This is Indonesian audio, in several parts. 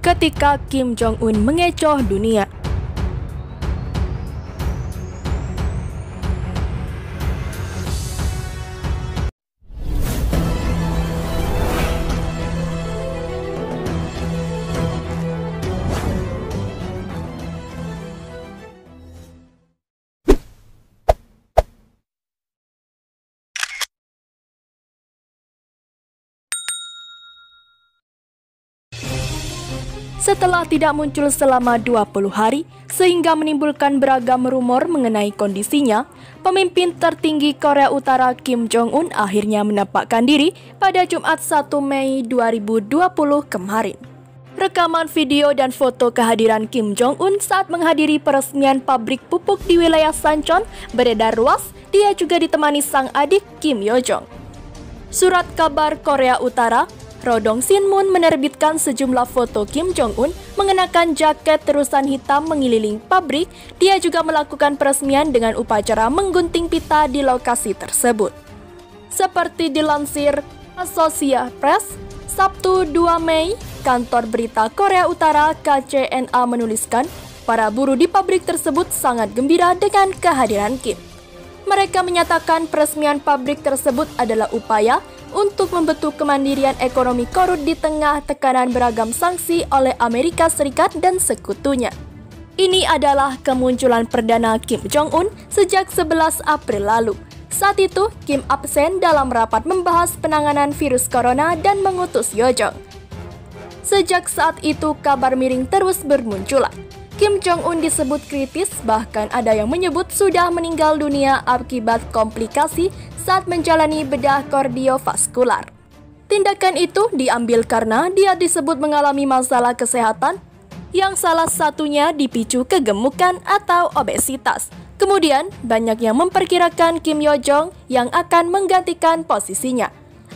ketika Kim Jong-un mengecoh dunia. Setelah tidak muncul selama 20 hari, sehingga menimbulkan beragam rumor mengenai kondisinya, pemimpin tertinggi Korea Utara Kim Jong-un akhirnya menampakkan diri pada Jumat 1 Mei 2020 kemarin. Rekaman video dan foto kehadiran Kim Jong-un saat menghadiri peresmian pabrik pupuk di wilayah Sancheon beredar luas. Dia juga ditemani sang adik Kim Yo-jong. Surat kabar Korea Utara Rodong Sinmun menerbitkan sejumlah foto Kim Jong-un mengenakan jaket terusan hitam mengeliling pabrik. Dia juga melakukan peresmian dengan upacara menggunting pita di lokasi tersebut. Seperti dilansir Associated Press, Sabtu 2 Mei, kantor berita Korea Utara KCNA menuliskan, para buruh di pabrik tersebut sangat gembira dengan kehadiran Kim. Mereka menyatakan peresmian pabrik tersebut adalah upaya untuk membentuk kemandirian ekonomi Korut di tengah tekanan beragam sanksi oleh Amerika Serikat dan sekutunya. Ini adalah kemunculan perdana Kim Jong-un sejak 11 April lalu. Saat itu, Kim absen dalam rapat membahas penanganan virus corona dan mengutus Yo-jong. Sejak saat itu, kabar miring terus bermunculan. Kim Jong-un disebut kritis, bahkan ada yang menyebut sudah meninggal dunia akibat komplikasi saat menjalani bedah kardiovaskular. Tindakan itu diambil karena dia disebut mengalami masalah kesehatan yang salah satunya dipicu kegemukan atau obesitas. Kemudian, banyak yang memperkirakan Kim Yo-jong yang akan menggantikan posisinya.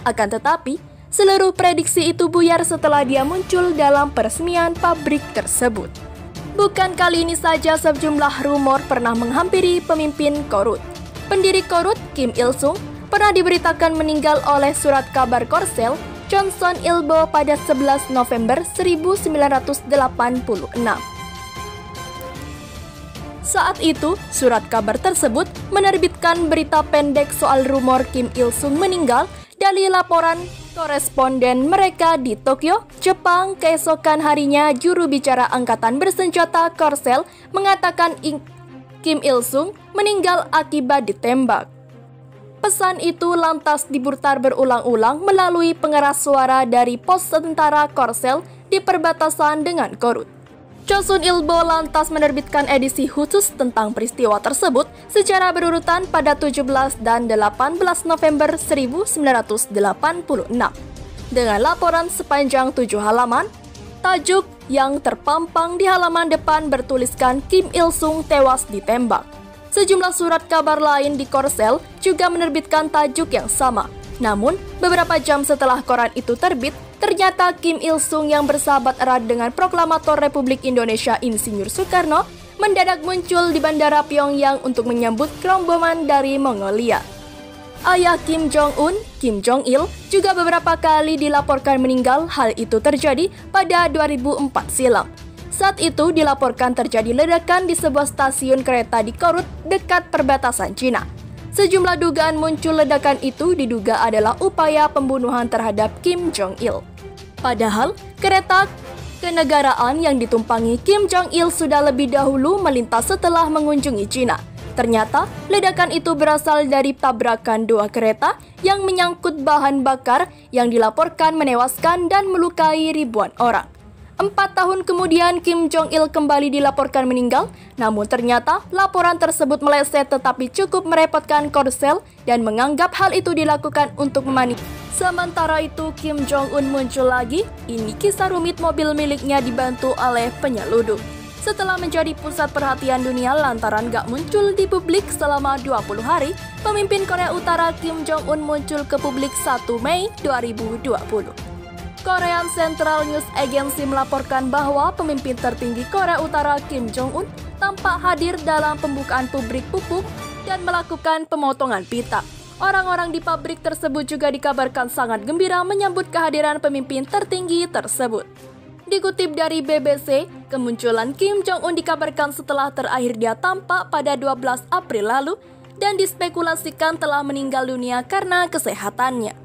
Akan tetapi, seluruh prediksi itu buyar setelah dia muncul dalam peresmian pabrik tersebut. Bukan kali ini saja sejumlah rumor pernah menghampiri pemimpin Korut. Pendiri Korut, Kim Il-sung, pernah diberitakan meninggal oleh surat kabar Korsel Johnson Ilbo pada 11 November 1986. Saat itu, surat kabar tersebut menerbitkan berita pendek soal rumor Kim Il-sung meninggal dari laporan koresponden mereka di Tokyo, Jepang. Keesokan harinya, juru bicara Angkatan Bersenjata Korsel mengatakan Kim Il-sung meninggal akibat ditembak. Pesan itu lantas diputar berulang-ulang melalui pengeras suara dari pos tentara Korsel di perbatasan dengan Korut. Johnson Ilbo lantas menerbitkan edisi khusus tentang peristiwa tersebut secara berurutan pada 17 dan 18 November 1986 dengan laporan sepanjang 7 halaman. Tajuk yang terpampang di halaman depan bertuliskan Kim Il-sung tewas ditembak. Sejumlah surat kabar lain di Korsel juga menerbitkan tajuk yang sama. Namun, beberapa jam setelah koran itu terbit, ternyata Kim Il-sung yang bersahabat erat dengan Proklamator Republik Indonesia Insinyur Soekarno mendadak muncul di Bandara Pyongyang untuk menyambut rombongan dari Mongolia. Ayah Kim Jong-un, Kim Jong-il, juga beberapa kali dilaporkan meninggal. Hal itu terjadi pada 2004 silam. Saat itu dilaporkan terjadi ledakan di sebuah stasiun kereta di Korut dekat perbatasan Cina. Sejumlah dugaan muncul ledakan itu diduga adalah upaya pembunuhan terhadap Kim Jong-il. Padahal, kereta kenegaraan yang ditumpangi Kim Jong-il sudah lebih dahulu melintas setelah mengunjungi Cina. Ternyata, ledakan itu berasal dari tabrakan dua kereta yang menyangkut bahan bakar yang dilaporkan menewaskan dan melukai ribuan orang. 4 tahun kemudian, Kim Jong-il kembali dilaporkan meninggal, namun ternyata laporan tersebut meleset tetapi cukup merepotkan Korsel dan menganggap hal itu dilakukan untuk memanipulasi. Sementara itu, Kim Jong-un muncul lagi. Ini kisah rumit mobil miliknya dibantu oleh penyelundup. Setelah menjadi pusat perhatian dunia lantaran gak muncul di publik selama 20 hari, pemimpin Korea Utara Kim Jong-un muncul ke publik 1 Mei 2020. Korean Central News Agency melaporkan bahwa pemimpin tertinggi Korea Utara Kim Jong-un tampak hadir dalam pembukaan pabrik pupuk dan melakukan pemotongan pita. Orang-orang di pabrik tersebut juga dikabarkan sangat gembira menyambut kehadiran pemimpin tertinggi tersebut. Dikutip dari BBC, kemunculan Kim Jong-un dikabarkan setelah terakhir dia tampak pada 12 April lalu dan dispekulasikan telah meninggal dunia karena kesehatannya.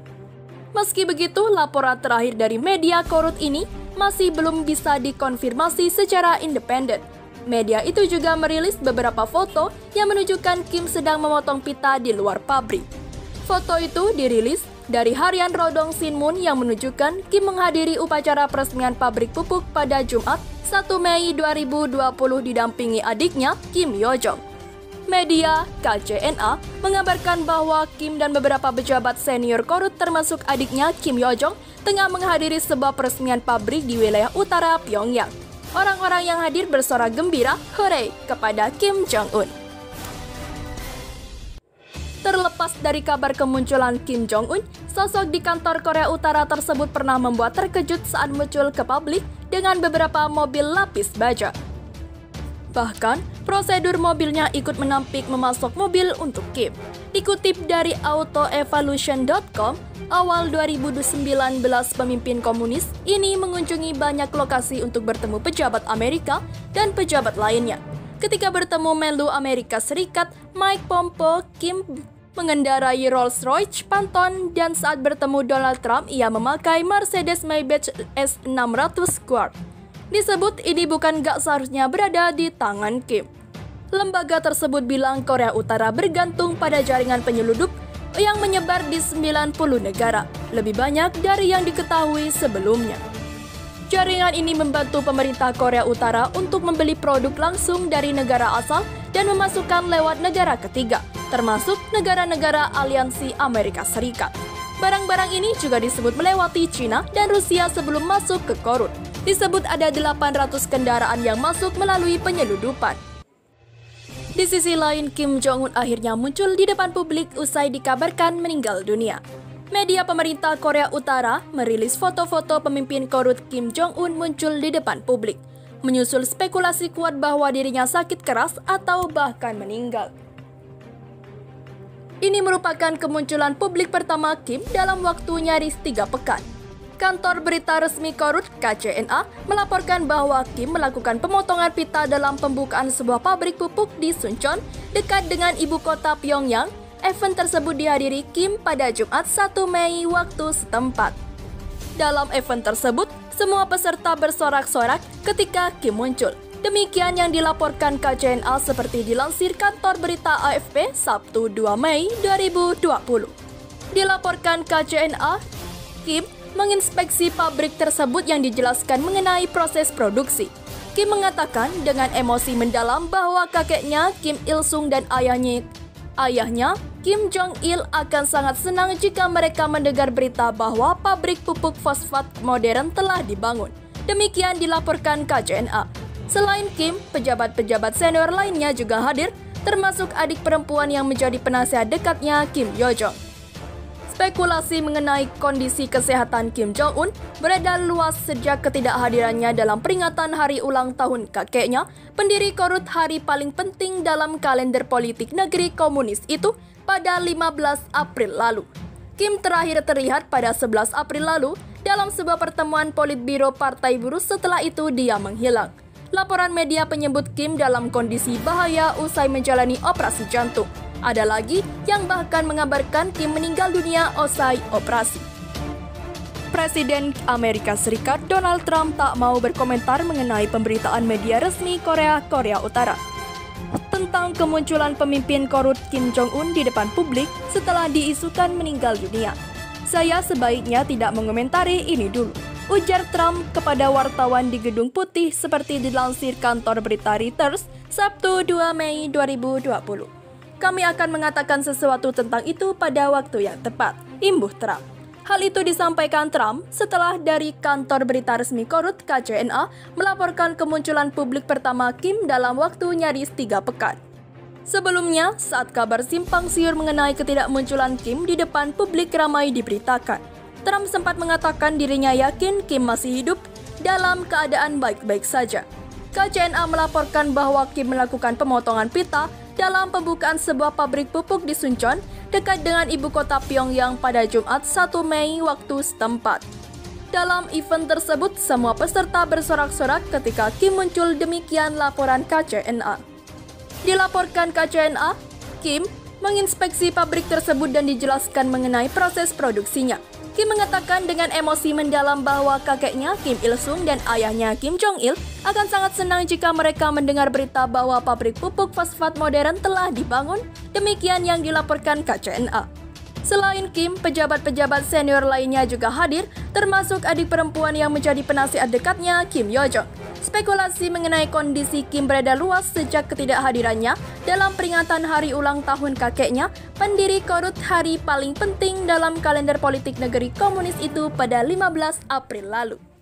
Meski begitu, laporan terakhir dari media Korut ini masih belum bisa dikonfirmasi secara independen. Media itu juga merilis beberapa foto yang menunjukkan Kim sedang memotong pita di luar pabrik. Foto itu dirilis dari harian Rodong Sinmun yang menunjukkan Kim menghadiri upacara peresmian pabrik pupuk pada Jumat 1 Mei 2020 didampingi adiknya Kim Yo Jong. Media KCNA mengabarkan bahwa Kim dan beberapa pejabat senior Korut termasuk adiknya Kim Yo Jong tengah menghadiri sebuah peresmian pabrik di wilayah utara Pyongyang. Orang-orang yang hadir bersorak gembira hore kepada Kim Jong-un. Terlepas dari kabar kemunculan Kim Jong-un, sosok di kantor Korea Utara tersebut pernah membuat terkejut saat muncul ke publik dengan beberapa mobil lapis baja. Bahkan, prosedur mobilnya ikut menampik memasok mobil untuk Kim. Dikutip dari autoevaluation.com, awal 2019 pemimpin komunis ini mengunjungi banyak lokasi untuk bertemu pejabat Amerika dan pejabat lainnya. Ketika bertemu Menlu Amerika Serikat, Mike Pompeo, Kim mengendarai Rolls-Royce Phantom dan saat bertemu Donald Trump, ia memakai Mercedes Maybach S600 Squad. Disebut ini bukan gak seharusnya berada di tangan Kim. Lembaga tersebut bilang Korea Utara bergantung pada jaringan penyeludup yang menyebar di 90 negara, lebih banyak dari yang diketahui sebelumnya. Jaringan ini membantu pemerintah Korea Utara untuk membeli produk langsung dari negara asal dan memasukkan lewat negara ketiga, termasuk negara-negara aliansi Amerika Serikat. Barang-barang ini juga disebut melewati China dan Rusia sebelum masuk ke Korut. Disebut ada 800 kendaraan yang masuk melalui penyeludupan. Di sisi lain, Kim Jong-un akhirnya muncul di depan publik usai dikabarkan meninggal dunia. Media pemerintah Korea Utara merilis foto-foto pemimpin Korut Kim Jong-un muncul di depan publik, menyusul spekulasi kuat bahwa dirinya sakit keras atau bahkan meninggal. Ini merupakan kemunculan publik pertama Kim dalam waktu nyaris 3 pekan. Kantor berita resmi Korut KCNA melaporkan bahwa Kim melakukan pemotongan pita dalam pembukaan sebuah pabrik pupuk di Suncheon, dekat dengan ibu kota Pyongyang. Event tersebut dihadiri Kim pada Jumat 1 Mei waktu setempat. Dalam event tersebut, semua peserta bersorak-sorak ketika Kim muncul. Demikian yang dilaporkan KCNA seperti dilansir kantor berita AFP Sabtu 2 Mei 2020. Dilaporkan KCNA, Kim menginspeksi pabrik tersebut yang dijelaskan mengenai proses produksi. Kim mengatakan dengan emosi mendalam bahwa kakeknya Kim Il-sung dan ayahnya Kim Jong-il akan sangat senang jika mereka mendengar berita bahwa pabrik pupuk fosfat modern telah dibangun. Demikian dilaporkan KCNA. Selain Kim, pejabat-pejabat senior lainnya juga hadir, termasuk adik perempuan yang menjadi penasihat dekatnya Kim Yo Jong. Spekulasi mengenai kondisi kesehatan Kim Jong-un beredar luas sejak ketidakhadirannya dalam peringatan hari ulang tahun kakeknya, pendiri Korut, hari paling penting dalam kalender politik negeri komunis itu, pada 15 April lalu. Kim terakhir terlihat pada 11 April lalu dalam sebuah pertemuan Politbiro Partai Buruh, setelah itu dia menghilang. Laporan media menyebut Kim dalam kondisi bahaya usai menjalani operasi jantung. Ada lagi yang bahkan mengabarkan Kim meninggal dunia usai operasi. Presiden Amerika Serikat Donald Trump tak mau berkomentar mengenai pemberitaan media resmi Korea Utara tentang kemunculan pemimpin Korut Kim Jong-un di depan publik setelah diisukan meninggal dunia. Saya sebaiknya tidak mengomentari ini dulu, ujar Trump kepada wartawan di Gedung Putih seperti dilansir kantor berita Reuters Sabtu 2 Mei 2020. Kami akan mengatakan sesuatu tentang itu pada waktu yang tepat, imbuh Trump. Hal itu disampaikan Trump setelah dari kantor berita resmi Korut KCNA melaporkan kemunculan publik pertama Kim dalam waktu nyaris 3 pekan. Sebelumnya, saat kabar simpang siur mengenai ketidakmunculan Kim di depan publik ramai diberitakan, Trump sempat mengatakan dirinya yakin Kim masih hidup dalam keadaan baik-baik saja. KCNA melaporkan bahwa Kim melakukan pemotongan pita dalam pembukaan sebuah pabrik pupuk di Suncheon, dekat dengan ibu kota Pyongyang pada Jumat 1 Mei waktu setempat. Dalam event tersebut, semua peserta bersorak-sorak ketika Kim muncul, demikian laporan KCNA. Dilaporkan KCNA, Kim menginspeksi pabrik tersebut dan dijelaskan mengenai proses produksinya. Kim mengatakan dengan emosi mendalam bahwa kakeknya Kim Il Sung dan ayahnya Kim Jong Il akan sangat senang jika mereka mendengar berita bahwa pabrik pupuk fosfat modern telah dibangun, demikian yang dilaporkan KCNA. Selain Kim, pejabat-pejabat senior lainnya juga hadir, termasuk adik perempuan yang menjadi penasihat dekatnya, Kim Yo Jong. Spekulasi mengenai kondisi Kim beredar luas sejak ketidakhadirannya dalam peringatan hari ulang tahun kakeknya, pendiri Korut, hari paling penting dalam kalender politik negeri komunis itu pada 15 April lalu.